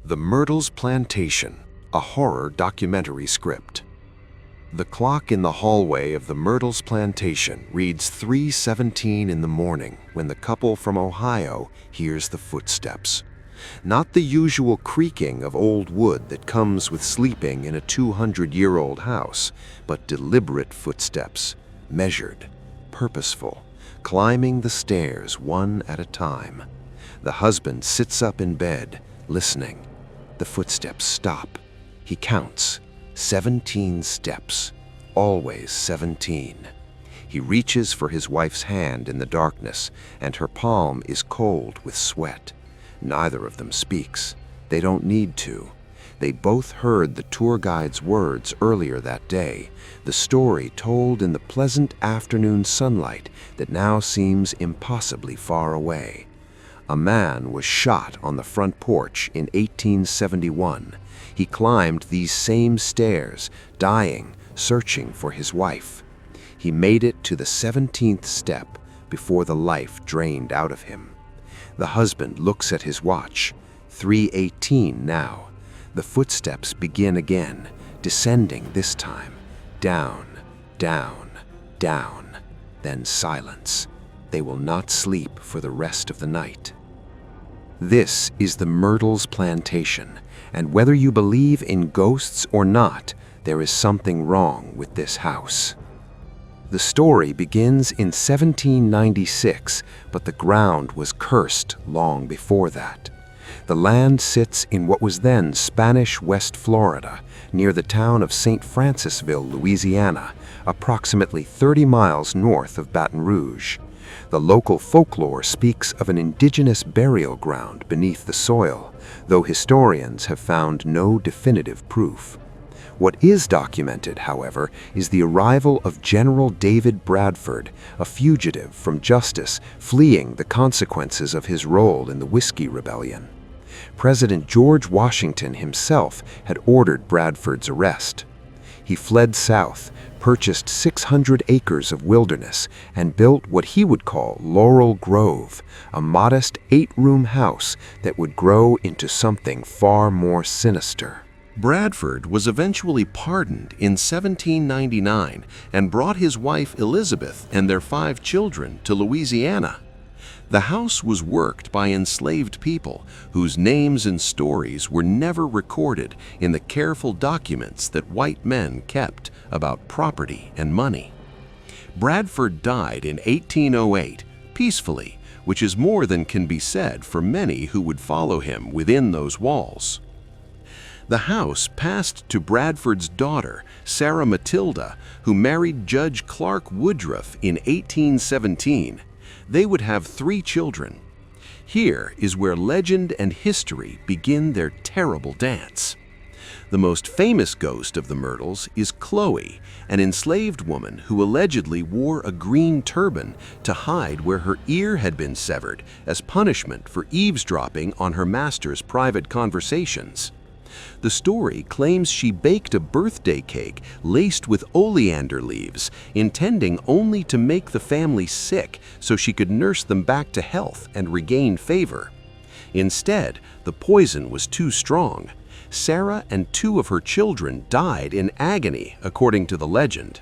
The Myrtles Plantation, a horror documentary script. The clock in the hallway of the Myrtles Plantation reads 3:17 in the morning when the couple from Ohio hears the footsteps. Not the usual creaking of old wood that comes with sleeping in a 200-year-old house, but deliberate footsteps, measured, purposeful, climbing the stairs one at a time. The husband sits up in bed, listening. The footsteps stop. He counts. 17 steps. Always 17. He reaches for his wife's hand in the darkness, and her palm is cold with sweat. Neither of them speaks. They don't need to. They both heard the tour guide's words earlier that day, the story told in the pleasant afternoon sunlight that now seems impossibly far away. A man was shot on the front porch in 1871. He climbed these same stairs, dying, searching for his wife. He made it to the 17th step before the life drained out of him. The husband looks at his watch. 3:18 now. The footsteps begin again, descending this time. Down, down, down. Then silence. They will not sleep for the rest of the night. This is the Myrtles Plantation, and whether you believe in ghosts or not, there is something wrong with this house. The story begins in 1796, but the ground was cursed long before that. The land sits in what was then Spanish West Florida, near the town of St. Francisville, Louisiana, approximately 30 miles north of Baton Rouge. The local folklore speaks of an indigenous burial ground beneath the soil, though historians have found no definitive proof. What is documented, however, is the arrival of General David Bradford, a fugitive from justice fleeing the consequences of his role in the Whiskey Rebellion. President George Washington himself had ordered Bradford's arrest. He fled south, purchased 600 acres of wilderness, and built what he would call Laurel Grove, a modest 8-room house that would grow into something far more sinister. Bradford was eventually pardoned in 1799 and brought his wife Elizabeth and their 5 children to Louisiana. The house was worked by enslaved people whose names and stories were never recorded in the careful documents that white men kept about property and money. Bradford died in 1808, peacefully, which is more than can be said for many who would follow him within those walls. The house passed to Bradford's daughter, Sarah Matilda, who married Judge Clark Woodruff in 1817. They would have 3 children. Here is where legend and history begin their terrible dance. The most famous ghost of the Myrtles is Chloe, an enslaved woman who allegedly wore a green turban to hide where her ear had been severed as punishment for eavesdropping on her master's private conversations. The story claims she baked a birthday cake laced with oleander leaves, intending only to make the family sick so she could nurse them back to health and regain favor. Instead, the poison was too strong. Sarah and 2 of her children died in agony, according to the legend.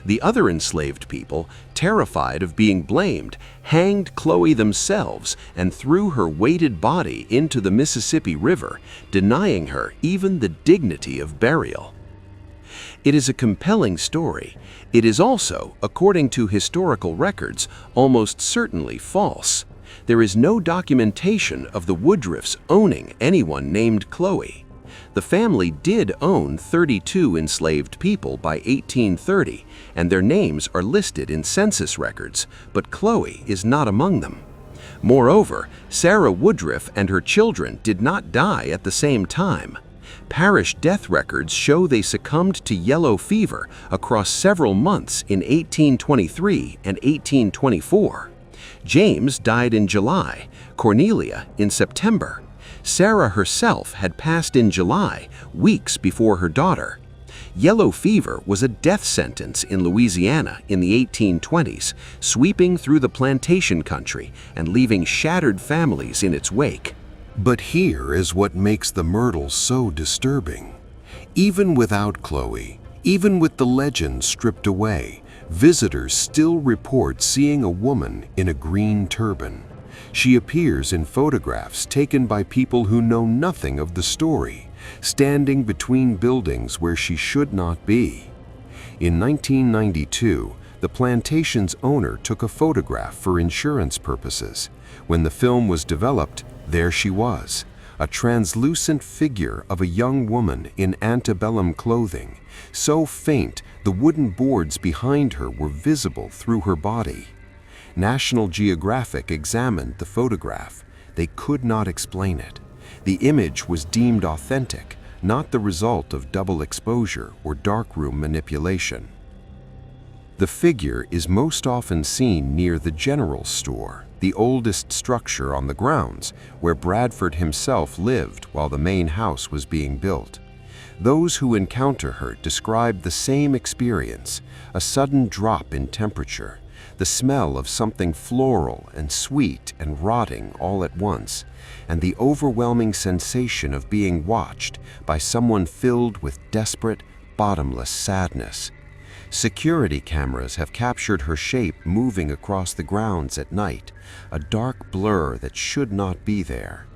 The other enslaved people, terrified of being blamed, hanged Chloe themselves and threw her weighted body into the Mississippi River, denying her even the dignity of burial. It is a compelling story. It is also, according to historical records, almost certainly false. There is no documentation of the Woodruffs owning anyone named Chloe. The family did own 32 enslaved people by 1830, and their names are listed in census records, but Chloe is not among them. Moreover, Sarah Woodruff and her children did not die at the same time. Parish death records show they succumbed to yellow fever across several months in 1823 and 1824. James died in July, Cornelia in September. Sarah herself had passed in July, weeks before her daughter. Yellow fever was a death sentence in Louisiana in the 1820s, sweeping through the plantation country and leaving shattered families in its wake. But here is what makes the Myrtles so disturbing. Even without Chloe, even with the legend stripped away, visitors still report seeing a woman in a green turban. She appears in photographs taken by people who know nothing of the story, standing between buildings where she should not be. In 1992, the plantation's owner took a photograph for insurance purposes. When the film was developed, there she was, a translucent figure of a young woman in antebellum clothing, so faint the wooden boards behind her were visible through her body. National Geographic examined the photograph. They could not explain it. The image was deemed authentic, not the result of double exposure or darkroom manipulation. The figure is most often seen near the general store, the oldest structure on the grounds, where Bradford himself lived while the main house was being built. Those who encounter her describe the same experience, a sudden drop in temperature, the smell of something floral and sweet and rotting all at once, and the overwhelming sensation of being watched by someone filled with desperate, bottomless sadness. Security cameras have captured her shape moving across the grounds at night, a dark blur that should not be there.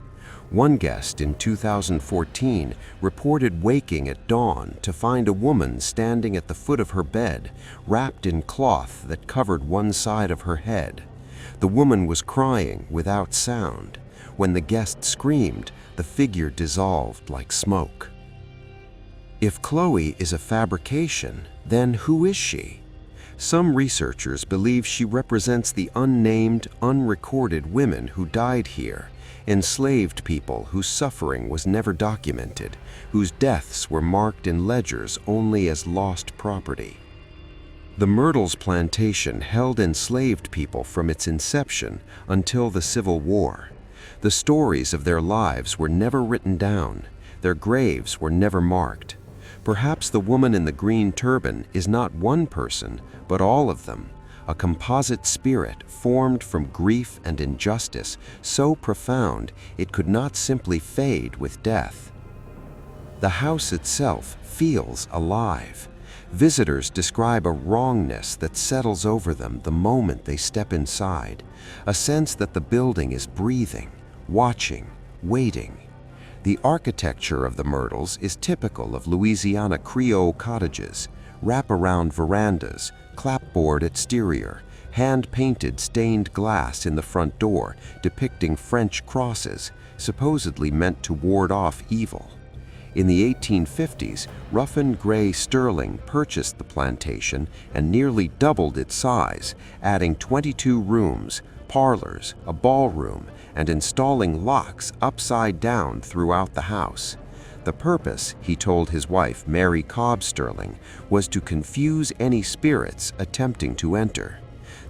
One guest in 2014 reported waking at dawn to find a woman standing at the foot of her bed, wrapped in cloth that covered one side of her head. The woman was crying without sound. When the guest screamed, the figure dissolved like smoke. If Chloe is a fabrication, then who is she? Some researchers believe she represents the unnamed, unrecorded women who died here, enslaved people whose suffering was never documented, whose deaths were marked in ledgers only as lost property. The Myrtles plantation held enslaved people from its inception until the Civil War. The stories of their lives were never written down. Their graves were never marked. Perhaps the woman in the green turban is not one person, but all of them, a composite spirit formed from grief and injustice so profound it could not simply fade with death. The house itself feels alive. Visitors describe a wrongness that settles over them the moment they step inside, a sense that the building is breathing, watching, waiting. The architecture of the Myrtles is typical of Louisiana Creole cottages: wraparound verandas, clapboard exterior, hand-painted stained glass in the front door depicting French crosses, supposedly meant to ward off evil. In the 1850s, Ruffin Gray Sterling purchased the plantation and nearly doubled its size, adding 22 rooms, parlors, a ballroom, and installing locks upside down throughout the house. The purpose, he told his wife, Mary Cobb Sterling, was to confuse any spirits attempting to enter.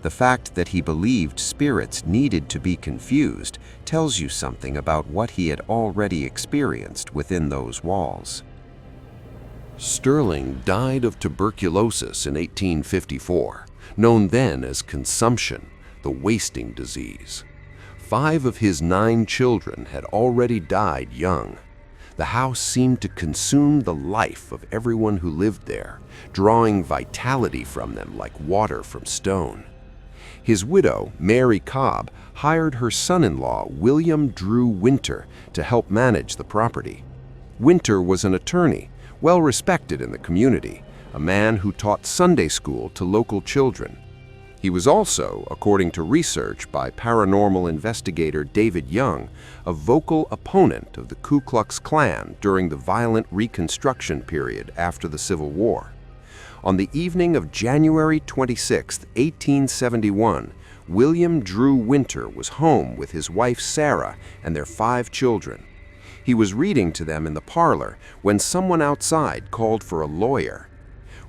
The fact that he believed spirits needed to be confused tells you something about what he had already experienced within those walls. Sterling died of tuberculosis in 1854, known then as consumption, the wasting disease. 5 of his 9 children had already died young. The house seemed to consume the life of everyone who lived there, drawing vitality from them like water from stone. His widow, Mary Cobb, hired her son-in-law, William Drew Winter, to help manage the property. Winter was an attorney, well respected in the community, a man who taught Sunday school to local children. He was also, according to research by paranormal investigator David Young, a vocal opponent of the Ku Klux Klan during the violent Reconstruction period after the Civil War. On the evening of January 26, 1871, William Drew Winter was home with his wife Sarah and their 5 children. He was reading to them in the parlor when someone outside called for a lawyer.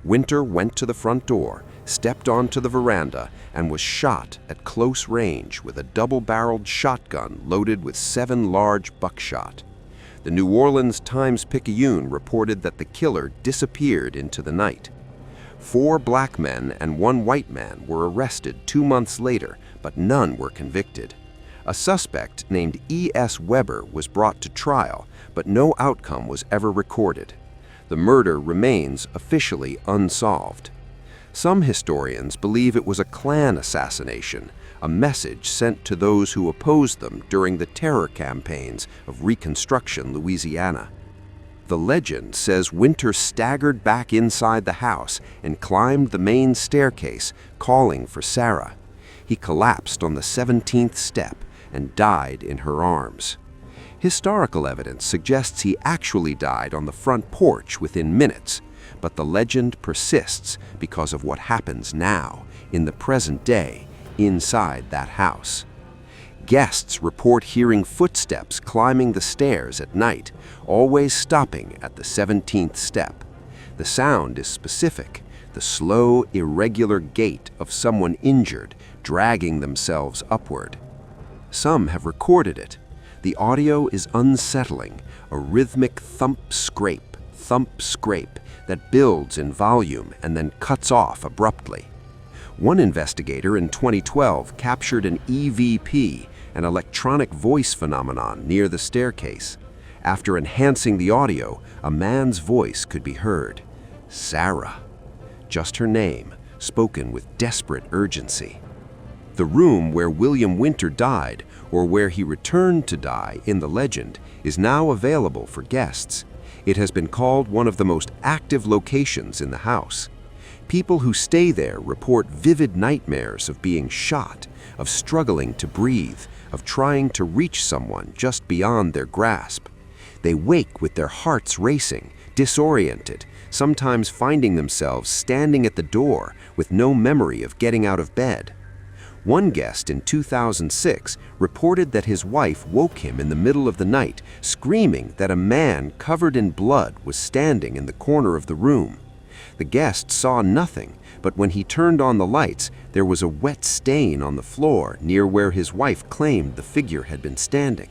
Winter went to the front door, stepped onto the veranda, and was shot at close range with a double-barreled shotgun loaded with 7 large buckshot. The New Orleans Times-Picayune reported that the killer disappeared into the night. 4 black men and 1 white man were arrested 2 months later, but none were convicted. A suspect named E.S. Weber was brought to trial, but no outcome was ever recorded. The murder remains officially unsolved. Some historians believe it was a Klan assassination, a message sent to those who opposed them during the terror campaigns of Reconstruction Louisiana. The legend says Winter staggered back inside the house and climbed the main staircase, calling for Sarah. He collapsed on the 17th step and died in her arms. Historical evidence suggests he actually died on the front porch within minutes, but the legend persists because of what happens now, in the present day, inside that house. Guests report hearing footsteps climbing the stairs at night, always stopping at the 17th step. The sound is specific, the slow, irregular gait of someone injured, dragging themselves upward. Some have recorded it. The audio is unsettling, a rhythmic thump-scrape that builds in volume and then cuts off abruptly. One investigator in 2012 captured an EVP, an electronic voice phenomenon, near the staircase. After enhancing the audio, a man's voice could be heard. Sarah. Just her name, spoken with desperate urgency. The room where William Winter died, or where he returned to die in the legend, is now available for guests. It has been called one of the most active locations in the house. People who stay there report vivid nightmares of being shot, of struggling to breathe, of trying to reach someone just beyond their grasp. They wake with their hearts racing, disoriented, sometimes finding themselves standing at the door with no memory of getting out of bed. One guest in 2006 reported that his wife woke him in the middle of the night, screaming that a man covered in blood was standing in the corner of the room. The guest saw nothing, but when he turned on the lights, there was a wet stain on the floor near where his wife claimed the figure had been standing.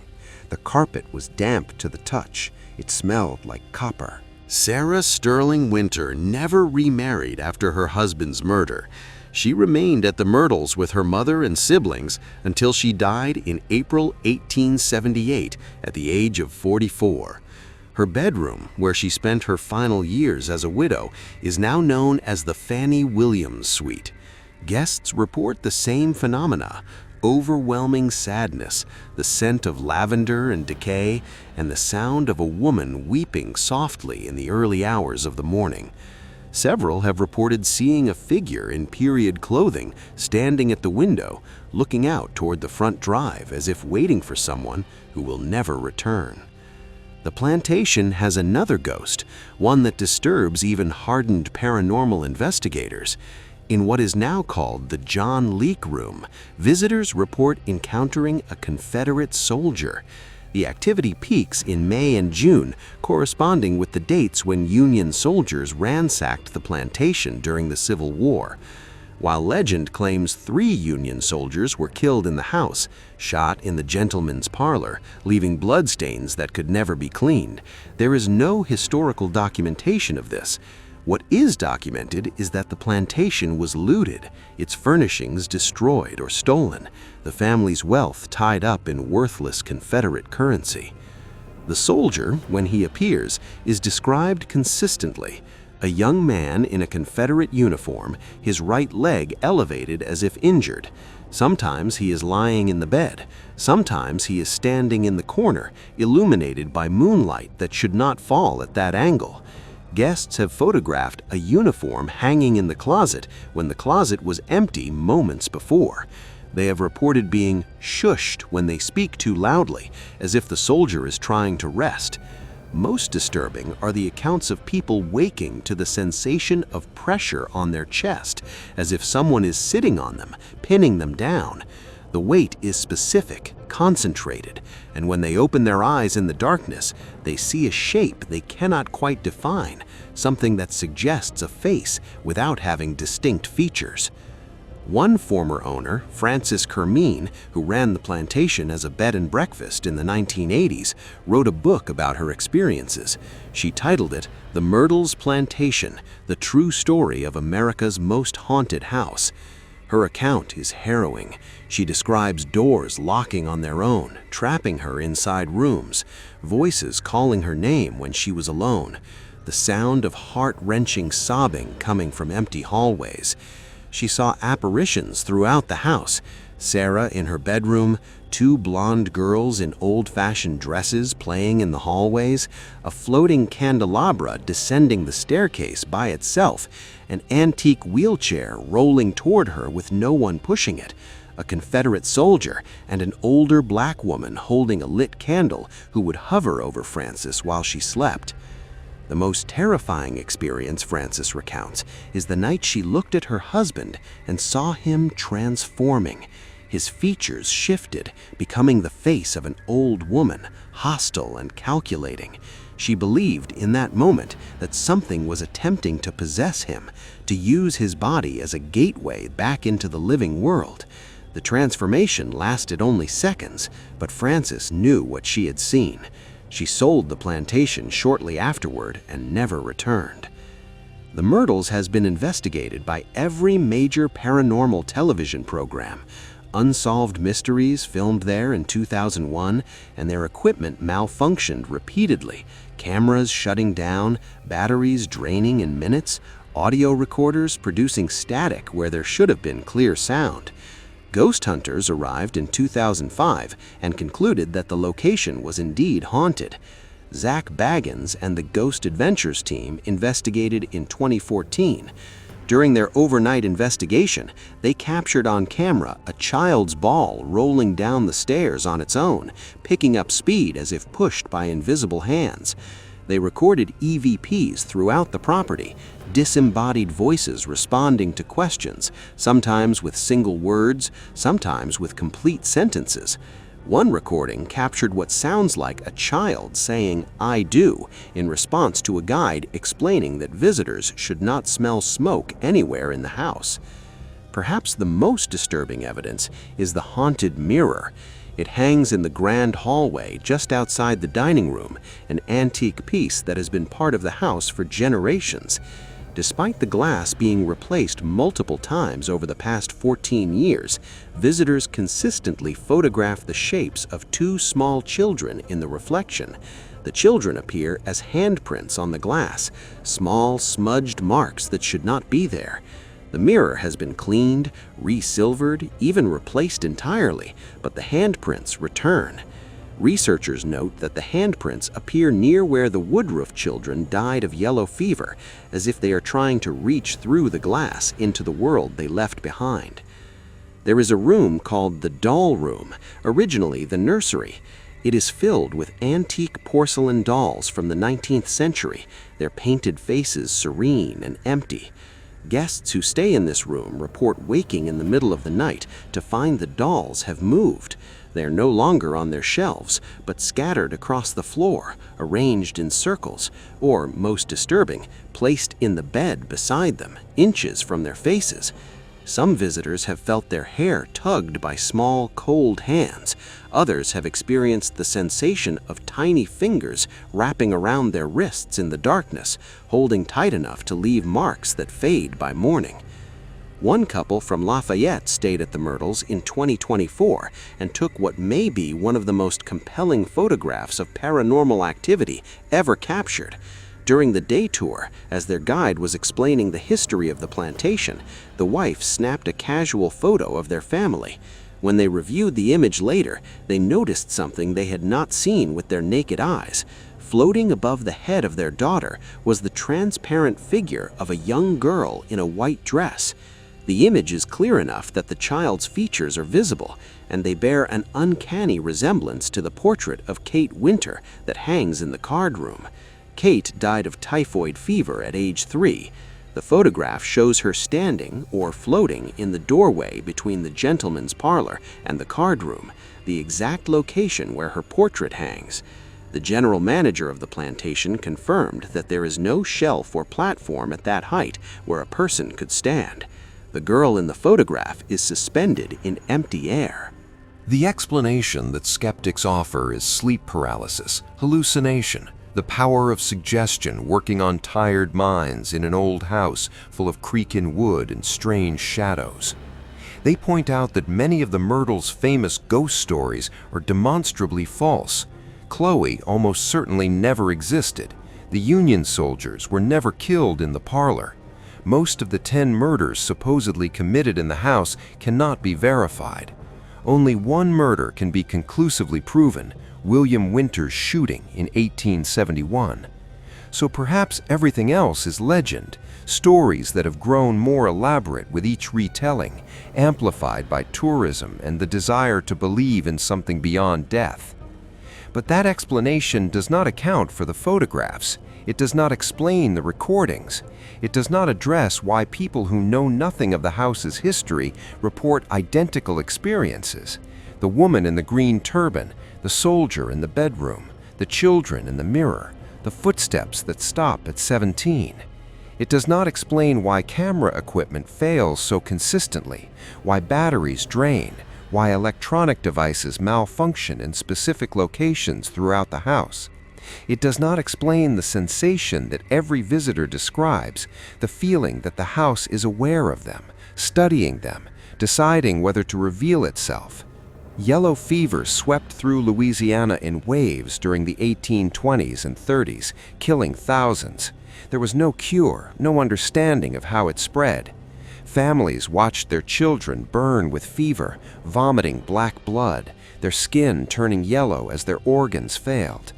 The carpet was damp to the touch. It smelled like copper. Sarah Sterling Winter never remarried after her husband's murder. She remained at the Myrtles with her mother and siblings until she died in April 1878 at the age of 44. Her bedroom, where she spent her final years as a widow, is now known as the Fannie Williams Suite. Guests report the same phenomena: overwhelming sadness, the scent of lavender and decay, and the sound of a woman weeping softly in the early hours of the morning. Several have reported seeing a figure in period clothing standing at the window, looking out toward the front drive as if waiting for someone who will never return. The plantation has another ghost, one that disturbs even hardened paranormal investigators. In what is now called the John Leake Room, visitors report encountering a Confederate soldier. The activity peaks in May and June, corresponding with the dates when Union soldiers ransacked the plantation during the Civil War. While legend claims 3 Union soldiers were killed in the house, shot in the gentleman's parlor, leaving bloodstains that could never be cleaned, there is no historical documentation of this. What is documented is that the plantation was looted, its furnishings destroyed or stolen, the family's wealth tied up in worthless Confederate currency. The soldier, when he appears, is described consistently: a young man in a Confederate uniform, his right leg elevated as if injured. Sometimes he is lying in the bed. Sometimes he is standing in the corner, illuminated by moonlight that should not fall at that angle. Guests have photographed a uniform hanging in the closet when the closet was empty moments before. They have reported being shushed when they speak too loudly, as if the soldier is trying to rest. Most disturbing are the accounts of people waking to the sensation of pressure on their chest, as if someone is sitting on them, pinning them down. The weight is specific, concentrated, and when they open their eyes in the darkness, they see a shape they cannot quite define, something that suggests a face without having distinct features. One former owner, Frances Kermeen, who ran the plantation as a bed and breakfast in the 1980s, wrote a book about her experiences. She titled it "The Myrtles Plantation: The True Story of America's Most Haunted House." Her account is harrowing. She describes doors locking on their own, trapping her inside rooms, voices calling her name when she was alone, the sound of heart-wrenching sobbing coming from empty hallways. She saw apparitions throughout the house: Sarah in her bedroom, two blonde girls in old-fashioned dresses playing in the hallways, a floating candelabra descending the staircase by itself, an antique wheelchair rolling toward her with no one pushing it, a Confederate soldier, and an older black woman holding a lit candle who would hover over Frances while she slept. The most terrifying experience, Frances recounts, is the night she looked at her husband and saw him transforming. His features shifted, becoming the face of an old woman, hostile and calculating. She believed in that moment that something was attempting to possess him, to use his body as a gateway back into the living world. The transformation lasted only seconds, but Frances knew what she had seen. She sold the plantation shortly afterward and never returned. The Myrtles has been investigated by every major paranormal television program. Unsolved Mysteries filmed there in 2001, and their equipment malfunctioned repeatedly. Cameras shutting down, batteries draining in minutes, audio recorders producing static where there should have been clear sound. Ghost hunters arrived in 2005 and concluded that the location was indeed haunted. Zach Baggins and the Ghost Adventures team investigated in 2014. During their overnight investigation, they captured on camera a child's ball rolling down the stairs on its own, picking up speed as if pushed by invisible hands. They recorded EVPs throughout the property, disembodied voices responding to questions, sometimes with single words, sometimes with complete sentences. One recording captured what sounds like a child saying, "I do," in response to a guide explaining that visitors should not smell smoke anywhere in the house. Perhaps the most disturbing evidence is the haunted mirror. It hangs in the grand hallway just outside the dining room, an antique piece that has been part of the house for generations. Despite the glass being replaced multiple times over the past 14 years, visitors consistently photograph the shapes of two small children in the reflection. The children appear as handprints on the glass, small, smudged marks that should not be there. The mirror has been cleaned, re-silvered, even replaced entirely, but the handprints return. Researchers note that the handprints appear near where the Woodruff children died of yellow fever, as if they are trying to reach through the glass into the world they left behind. There is a room called the doll room, originally the nursery. It is filled with antique porcelain dolls from the 19th century, their painted faces serene and empty. Guests who stay in this room report waking in the middle of the night to find the dolls have moved. They are no longer on their shelves, but scattered across the floor, arranged in circles, or, most disturbing, placed in the bed beside them, inches from their faces. Some visitors have felt their hair tugged by small, cold hands. Others have experienced the sensation of tiny fingers wrapping around their wrists in the darkness, holding tight enough to leave marks that fade by morning. One couple from Lafayette stayed at the Myrtles in 2024 and took what may be one of the most compelling photographs of paranormal activity ever captured. During the day tour, as their guide was explaining the history of the plantation, the wife snapped a casual photo of their family. When they reviewed the image later, they noticed something they had not seen with their naked eyes. Floating above the head of their daughter was the transparent figure of a young girl in a white dress. The image is clear enough that the child's features are visible, and they bear an uncanny resemblance to the portrait of Kate Winter that hangs in the card room. Kate died of typhoid fever at age 3. The photograph shows her standing or floating in the doorway between the gentleman's parlor and the card room, the exact location where her portrait hangs. The general manager of the plantation confirmed that there is no shelf or platform at that height where a person could stand. The girl in the photograph is suspended in empty air. The explanation that skeptics offer is sleep paralysis, hallucination, the power of suggestion working on tired minds in an old house full of creaking wood and strange shadows. They point out that many of the Myrtles' famous ghost stories are demonstrably false. Chloe almost certainly never existed. The Union soldiers were never killed in the parlor. Most of the 10 murders supposedly committed in the house cannot be verified. Only one murder can be conclusively proven: William Winter's shooting in 1871. So perhaps everything else is legend, stories that have grown more elaborate with each retelling, amplified by tourism and the desire to believe in something beyond death. But that explanation does not account for the photographs. It does not explain the recordings. It does not address why people who know nothing of the house's history report identical experiences. The woman in the green turban, the soldier in the bedroom, the children in the mirror, the footsteps that stop at 17. It does not explain why camera equipment fails so consistently, why batteries drain, why electronic devices malfunction in specific locations throughout the house. It does not explain the sensation that every visitor describes, the feeling that the house is aware of them, studying them, deciding whether to reveal itself. Yellow fever swept through Louisiana in waves during the 1820s and 30s, killing thousands. There was no cure, no understanding of how it spread. Families watched their children burn with fever, vomiting black blood, their skin turning yellow as their organs failed.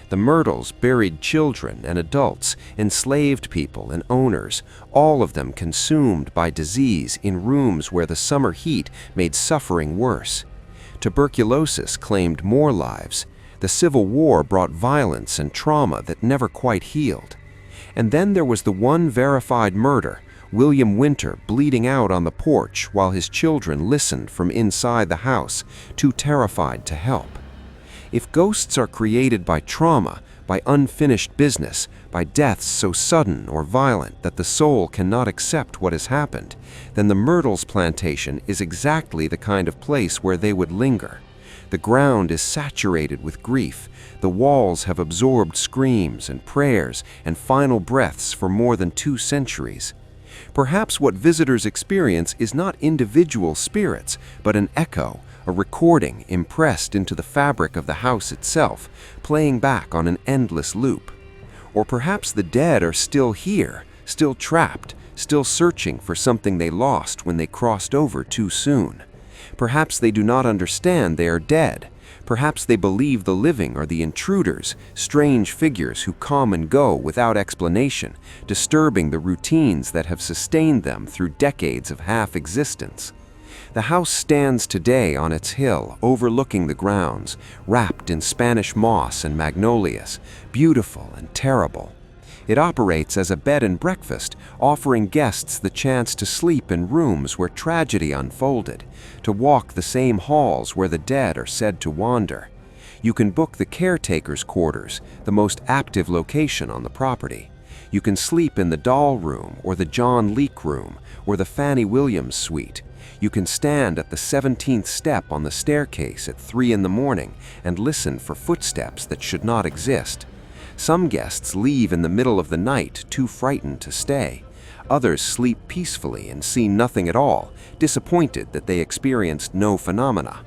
The Myrtles buried children and adults, enslaved people and owners, all of them consumed by disease in rooms where the summer heat made suffering worse. Tuberculosis claimed more lives. The Civil War brought violence and trauma that never quite healed. And then there was the one verified murder, William Winter bleeding out on the porch while his children listened from inside the house, too terrified to help. If ghosts are created by trauma, by unfinished business, by deaths so sudden or violent that the soul cannot accept what has happened, then the Myrtles plantation is exactly the kind of place where they would linger. The ground is saturated with grief. The walls have absorbed screams and prayers and final breaths for more than 2 centuries. Perhaps what visitors experience is not individual spirits, but an echo, a recording impressed into the fabric of the house itself, playing back on an endless loop. Or perhaps the dead are still here, still trapped, still searching for something they lost when they crossed over too soon. Perhaps they do not understand they are dead. Perhaps they believe the living are the intruders, strange figures who come and go without explanation, disturbing the routines that have sustained them through decades of half-existence. The house stands today on its hill, overlooking the grounds, wrapped in Spanish moss and magnolias, beautiful and terrible. It operates as a bed and breakfast, offering guests the chance to sleep in rooms where tragedy unfolded, to walk the same halls where the dead are said to wander. You can book the caretaker's quarters, the most active location on the property. You can sleep in the doll room or the John Leake room or the Fanny Williams suite. You can stand at the 17th step on the staircase at 3 in the morning and listen for footsteps that should not exist. Some guests leave in the middle of the night, too frightened to stay. Others sleep peacefully and see nothing at all, disappointed that they experienced no phenomena.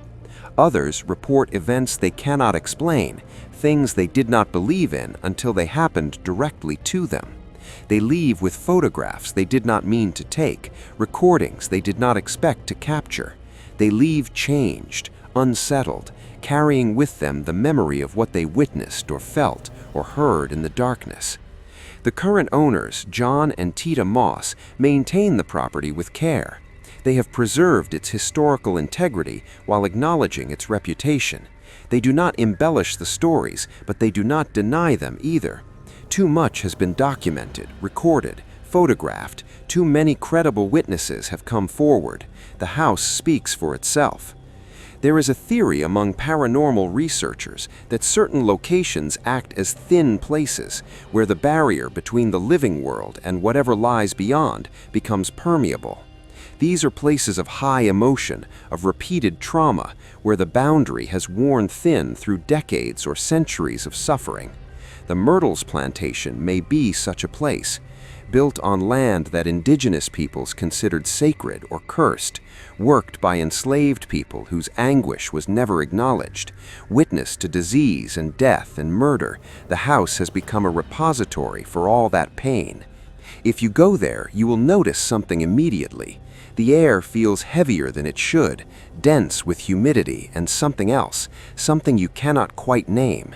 Others report events they cannot explain, things they did not believe in until they happened directly to them. They leave with photographs they did not mean to take, recordings they did not expect to capture. They leave changed, unsettled, carrying with them the memory of what they witnessed or felt or heard in the darkness. The current owners, John and Tita Moss, maintain the property with care. They have preserved its historical integrity while acknowledging its reputation. They do not embellish the stories, but they do not deny them either. Too much has been documented, recorded, photographed. Too many credible witnesses have come forward. The house speaks for itself. There is a theory among paranormal researchers that certain locations act as thin places, where the barrier between the living world and whatever lies beyond becomes permeable. These are places of high emotion, of repeated trauma, where the boundary has worn thin through decades or centuries of suffering. The Myrtles plantation may be such a place, built on land that indigenous peoples considered sacred or cursed, worked by enslaved people whose anguish was never acknowledged, witness to disease and death and murder. The house has become a repository for all that pain. If you go there, you will notice something immediately. The air feels heavier than it should, dense with humidity and something else, something you cannot quite name.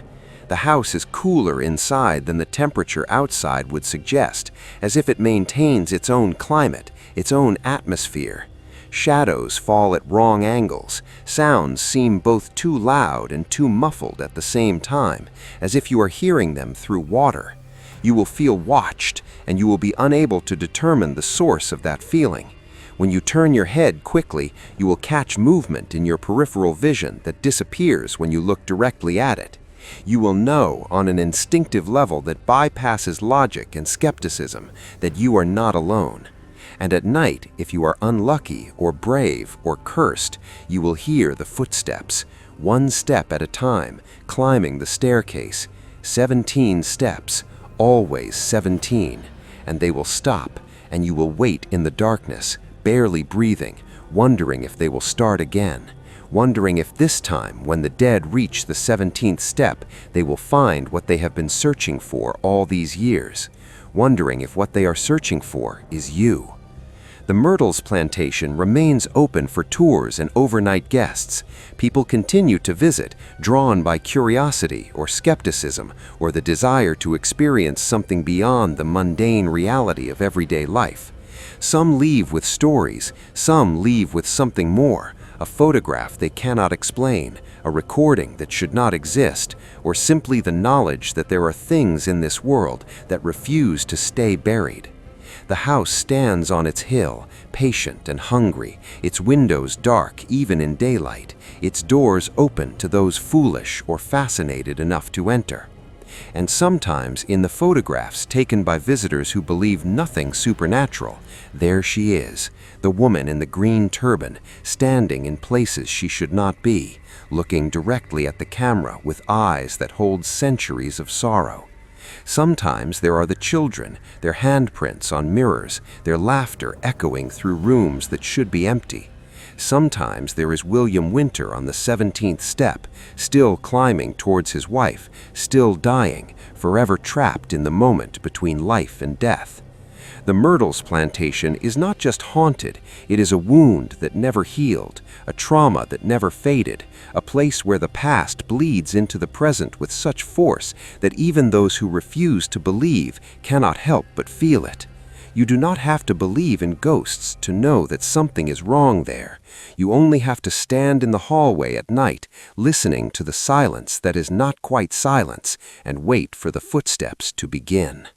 The house is cooler inside than the temperature outside would suggest, as if it maintains its own climate, its own atmosphere. Shadows fall at wrong angles. Sounds seem both too loud and too muffled at the same time, as if you are hearing them through water. You will feel watched, and you will be unable to determine the source of that feeling. When you turn your head quickly, you will catch movement in your peripheral vision that disappears when you look directly at it. You will know on an instinctive level that bypasses logic and skepticism that you are not alone. And at night, if you are unlucky or brave or cursed, you will hear the footsteps, one step at a time, climbing the staircase. 17 steps, always 17, and they will stop, and you will wait in the darkness, barely breathing, wondering if they will start again, wondering if this time, when the dead reach the 17th step, they will find what they have been searching for all these years, wondering if what they are searching for is you. The Myrtles plantation remains open for tours and overnight guests. People continue to visit, drawn by curiosity or skepticism or the desire to experience something beyond the mundane reality of everyday life. Some leave with stories, some leave with something more, a photograph they cannot explain, a recording that should not exist, or simply the knowledge that there are things in this world that refuse to stay buried. The house stands on its hill, patient and hungry, its windows dark even in daylight, its doors open to those foolish or fascinated enough to enter. And sometimes in the photographs taken by visitors who believe nothing supernatural, there she is, the woman in the green turban, standing in places she should not be, looking directly at the camera with eyes that hold centuries of sorrow. Sometimes there are the children, their handprints on mirrors, their laughter echoing through rooms that should be empty. Sometimes there is William Winter on the 17th step, still climbing towards his wife, still dying, forever trapped in the moment between life and death. The Myrtles plantation is not just haunted, it is a wound that never healed, a trauma that never faded, a place where the past bleeds into the present with such force that even those who refuse to believe cannot help but feel it. You do not have to believe in ghosts to know that something is wrong there. You only have to stand in the hallway at night, listening to the silence that is not quite silence, and wait for the footsteps to begin.